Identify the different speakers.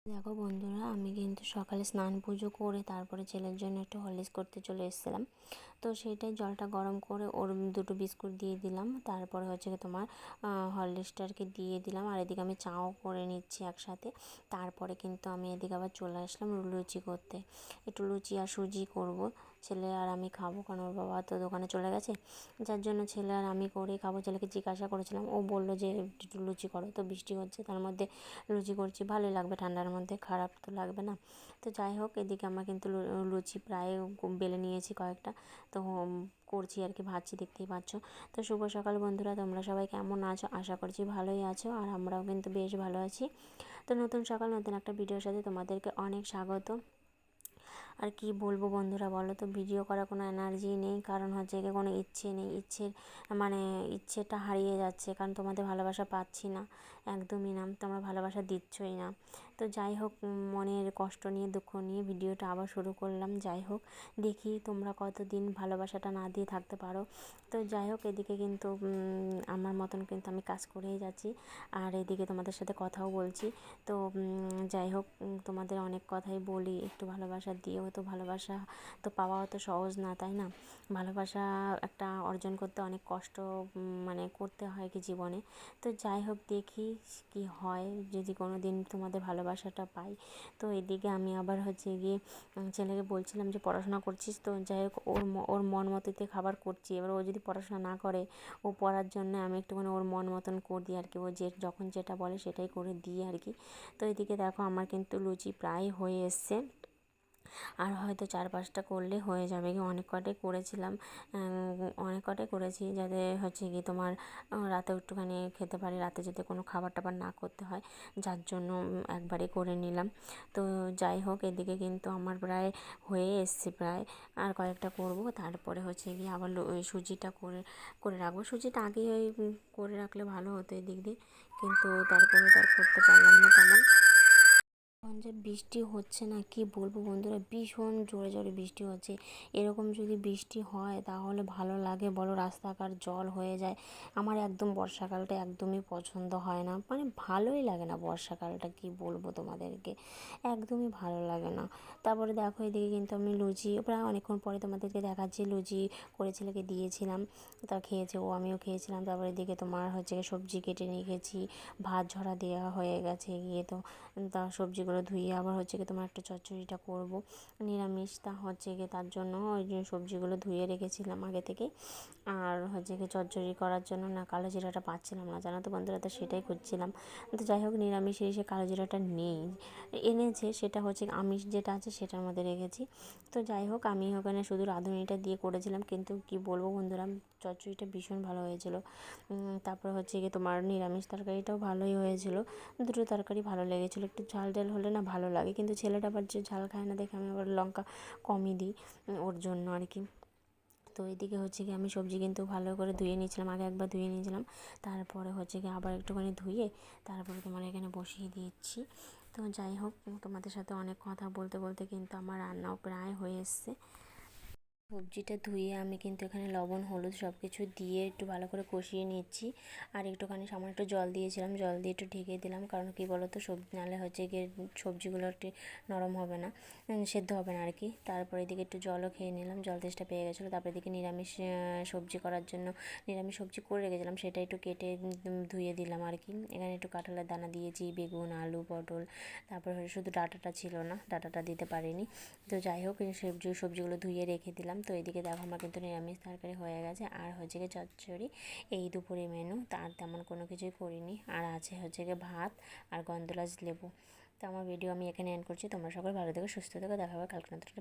Speaker 1: দেখো বন্ধুরা, আমি কিন্তু সকালে স্নান পুজো করে তারপরে ছেলের জন্য একটু হরলিক্স করতে চলে এসেছিলাম। তো সেইটাই জলটা গরম করে ওর দুটো বিস্কুট দিয়ে দিলাম। তারপরে হচ্ছে কি তোমার হরলিক্সটাকে দিয়ে দিলাম, আর এদিকে আমি চাও করে নিচ্ছি একসাথে। তারপরে কিন্তু আমি এদিকে আবার চলে আসলাম লুচি করতে। একটু লুচি আর সুজি করব, ছেলে আর আমি খাবো, কারণ ওর বাবা তো দোকানে চলে গেছে। যার জন্য ছেলে আর আমি করেই খাবো। ছেলেকে জিজ্ঞাসা করেছিলাম, ও বললো যে একটু লুচি করো। তো বৃষ্টি হচ্ছে, তার মধ্যে লুচি করছি, ভালোই লাগবে, ঠান্ডার মধ্যে খারাপ তো লাগবে না। তো যাই হোক, এদিকে আমরা কিন্তু লুচি প্রায় বেলে নিয়েছি কয়েকটা। তো করছি আর কি, ভাজছি, দেখতেই পাচ্ছ। তো শুভ সকাল বন্ধুরা, তোমরা সবাই কেমন আছো? আশা করছি ভালোই আছো, আর আমরাও কিন্তু বেশ ভালো আছি। তো নতুন সকাল, নতুন একটা ভিডিওর সাথে তোমাদেরকে অনেক স্বাগত। আর কি বলবো বন্ধুরা, বলো তো, ভিডিও করার কোনো এনার্জি নেই, কারণ হচ্ছে গিয়ে কোনো ইচ্ছে নেই। মানে ইচ্ছেটা হারিয়ে যাচ্ছে, কারণ তোমাদের ভালোবাসা পাচ্ছি না, একদমই না, তোমরা ভালোবাসা দিচ্ছই না। তো যাই হোক, মনের কষ্ট নিয়ে, দুঃখ নিয়ে ভিডিওটা আবার শুরু করলাম। যাই হোক, দেখি তোমরা কতদিন ভালোবাসাটা না দিয়ে থাকতে পারো। তো যাই হোক, এদিকে কিন্তু আমার মতন কিন্তু আমি কাজ করেই যাচ্ছি, আর এদিকে তোমাদের সাথে কথাও বলছি। তো যাই হোক, তোমাদের অনেক কথাই বলি, একটু ভালোবাসা দিও। তো ভালোবাসা তো পাওয়াও তো সহজ না, তাই না? ভালোবাসা একটা অর্জন করতে অনেক কষ্ট মানে করতে হয় কি জীবনে। তো যাই হোক, দেখি কি হয়, যদি কোনো দিন তোমাদের ভালোবাসাটা পাই। তো এদিকে আমি আবার হচ্ছে গিয়ে ছেলেকে বলছিলাম যে পড়াশোনা করছিস, তো যাই হোক, ওর মন মতোতে খাবার করছি। এবার ও যদি পড়াশোনা না করে, ও পড়ার জন্য আমি একটুখানি ওর মন মতন করে দিই আর কি, ও যে যখন যেটা বলে সেটাই করে দিই আর কি। তো এদিকে দেখো, আমার কিন্তু লুচি প্রায় হয়ে এসছে, আর হয়তো 4-5টা করলে হয়ে যাবে। অনেক কটাই করেছিলাম, অনেক কটাই করেছি, যাতে হচ্ছে কি তোমার রাতেও একটুখানি খেতে পারি, রাতে যাতে কোনো খাবার টাবার না করতে হয়, যার জন্য একবারে করে নিলাম। তো যাই হোক, এদিকে কিন্তু আমার প্রায় হয়ে এসছে, প্রায় আর কয়েকটা করব। তারপরে হচ্ছে গিয়ে আবার ওই সুজিটা করে করে রাখবো। সুজিটা আগেই ওই করে রাখলে ভালো হতো এদিক দিয়ে, কিন্তু তারপরে তার করতে পারলাম না তেমন। এখন যে বৃষ্টি হচ্ছে না, কি বলবো বন্ধুরা, ভীষণ জোরে জোরে বৃষ্টি হচ্ছে। এরকম যদি বৃষ্টি হয় তাহলে ভালো লাগে বলো? রাস্তাঘাট জল হয়ে যায়। আমার একদম বর্ষাকালটা একদমই পছন্দ হয় না, মানে ভালোই লাগে না বর্ষাকালটা, কি বলবো তোমাদেরকে, একদমই ভালো লাগে না। তারপরে দেখো, এদিকে কিন্তু আমি লুচি প্রায় অনেকক্ষণ পরে তোমাদেরকে দেখাচ্ছি, লুচি করে ছেলেকে দিয়েছিলাম, তা খেয়েছে ও, আমিও খেয়েছিলাম। তারপরে এদিকে তোমার হচ্ছে সবজি কেটে নিয়ে গেছি, ভাত ঝরা দেওয়া হয়ে গেছে গিয়ে। তো তা সবজিগুলো ধুয়ে আবার হচ্ছে গিয়ে তোমার একটা চচ্চড়িটা করব নিরামিষ, তা হচ্ছে গিয়ে তার জন্য ওই যে সবজিগুলো ধুয়ে রেখেছিলাম আগে থেকে। আর হচ্ছে গিয়ে চচ্চড়ি করার জন্য না কালো জিরাটা পাচ্ছিলাম না, জানো তো বন্ধুরা, তো সেটাই খুঁজছিলাম। তো যাই হোক, নিরামিষ এসে কালো জিরাটা নেই, এনেছে, সেটা হচ্ছে আমিষ যেটা আছে সেটার মধ্যে রেখেছি। তো যাই হোক, আমি ওখানে শুধু রাঁধুনিটা দিয়ে করেছিলাম, কিন্তু কি বলবো বন্ধুরা, চচ্চড়িটা ভীষণ ভালো হয়েছিল। তারপরে হচ্ছে গিয়ে তোমার নিরামিষ তরকারিটাও ভালোই হয়েছিল। দুটো তরকারি ভালো লেগেছিলো, একটু ঝাল ঝাল হলে না ভালো লাগে, কিন্তু ছেলেটা আবার যে ঝাল খায় না দেখে আমি আবার লঙ্কা কমই দিই, ওর জন্য আর কি। তো এদিকে হচ্ছে কি আমি সবজি কিন্তু ভালো করে ধুয়ে নিয়েছিলাম, আগে একবার ধুয়ে নিয়েছিলাম, তারপরে হচ্ছে কি আবার একটুখানি ধুয়ে তারপরে তোমার এখানে বসিয়ে দিচ্ছি। তো যাই হোক, তোমাদের সাথে অনেক কথা বলতে বলতে কিন্তু আমার রান্নাও প্রায় হয়ে এসছে। সবজিটা ধুয়ে আমি কিন্তু এখানে লবণ হলুদ সব কিছু দিয়ে একটু ভালো করে কষিয়ে নিচ্ছি, আর একটুখানি সামান্য একটু জল দিয়েছিলাম, জল দিয়ে একটু ঢেকে দিলাম, কারণ কি বলো তো, সবজি নাহলে হচ্ছে গিয়ে সবজিগুলো একটু নরম হবে না, সেদ্ধ হবে না আর কি। তারপরে এদিকে একটু জলও খেয়ে নিলাম, জল তেষ্টা পেয়ে গেছিলো। তারপরে এদিকে নিরামিষ সবজি করার জন্য নিরামিষ সবজি করে রেখেছিলাম, সেটা একটু কেটে ধুয়ে দিলাম আর কি। এখানে একটু কাঁঠালের দানা দিয়েছি, বেগুন, আলু, পটল, তারপরে শুধু ডাঁটাটা ছিল না, ডাঁটাটা দিতে পারিনি। তো যাই হোক, সবজিগুলো ধুয়ে রেখে দিলাম। তো এদিকে দেখো, আমার কিন্তু নিরামিষ তরকারি হয়ে গেছে, আর হচ্ছে গিয়ে চচ্চড়ি, এই দুপুরে মেনু, তার তেমন কোনো কিছুই করিনি। আর আছে হচ্ছে গিয়ে ভাত আর গন্ধরাজ লেবু। তো আমার ভিডিও আমি এখানে এন্ড করছি, তোমরা সবাই ভালো থেকো, সুস্থ থেকো, দেখা হবে কালকে নতুন একটা